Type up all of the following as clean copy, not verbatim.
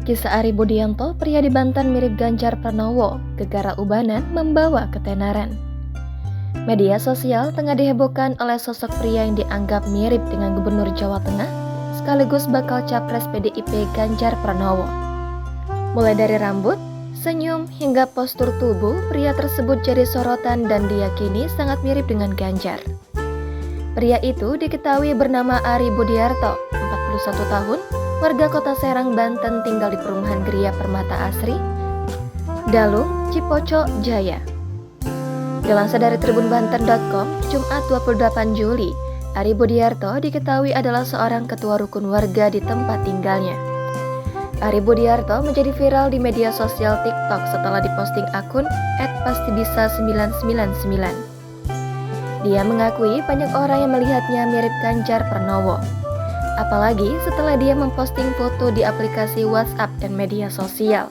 Kisah Ari Budianto, pria di Banten mirip Ganjar Pranowo, gegara ubanan membawa ketenaran. Media sosial tengah dihebohkan oleh sosok pria yang dianggap mirip dengan Gubernur Jawa Tengah, sekaligus bakal capres PDIP Ganjar Pranowo. Mulai dari rambut, senyum, hingga postur tubuh, pria tersebut jadi sorotan dan diyakini sangat mirip dengan Ganjar. Pria itu diketahui bernama Ari Budiarto, 41 tahun, warga kota Serang, Banten, tinggal di perumahan Gria Permata Asri, Dalung, Cipoco, Jaya. Dilansir dari tribunbanten.com, Jumat 28 Juli, Ari Budiarto diketahui adalah seorang ketua rukun warga di tempat tinggalnya. Ari Budiarto menjadi viral di media sosial TikTok setelah diposting akun @pastibisa999. Dia mengakui banyak orang yang melihatnya mirip Ganjar Pranowo. Apalagi setelah dia memposting foto di aplikasi WhatsApp dan media sosial.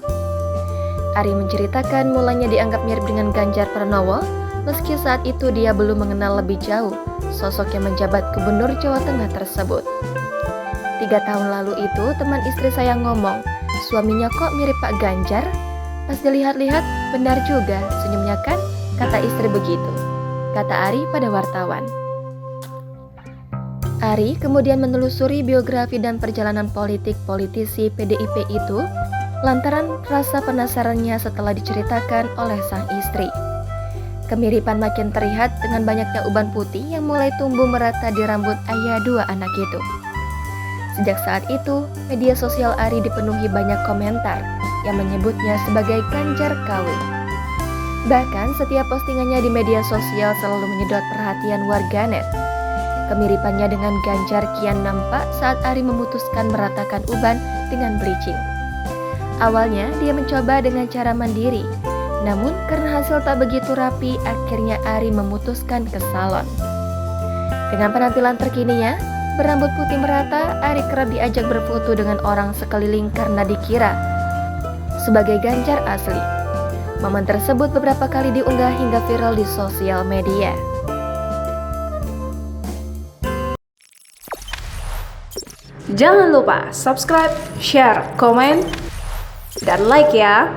Ari menceritakan mulanya dianggap mirip dengan Ganjar Pranowo, meski saat itu dia belum mengenal lebih jauh sosok yang menjabat Gubernur Jawa Tengah tersebut. 3 tahun lalu itu teman istri saya ngomong, suaminya kok mirip Pak Ganjar? Pas dilihat-lihat, benar juga, senyumnya kan? Kata istri begitu, kata Ari pada wartawan. Ari kemudian menelusuri biografi dan perjalanan politik politisi PDIP itu lantaran rasa penasarannya setelah diceritakan oleh sang istri. Kemiripan makin terlihat dengan banyaknya uban putih yang mulai tumbuh merata di rambut ayah 2 anak itu. Sejak saat itu, media sosial Ari dipenuhi banyak komentar yang menyebutnya sebagai Ganjar KW. Bahkan setiap postingannya di media sosial selalu menyedot perhatian warganet. Kemiripannya dengan Ganjar kian nampak saat Ari memutuskan meratakan uban dengan bleaching. Awalnya dia mencoba dengan cara mandiri, namun karena hasil tak begitu rapi, akhirnya Ari memutuskan ke salon. Dengan penampilan terkininya, berambut putih merata, Ari kerap diajak berfoto dengan orang sekeliling karena dikira sebagai Ganjar asli. Momen tersebut beberapa kali diunggah hingga viral di sosial media. Jangan lupa subscribe, share, komen, dan like ya.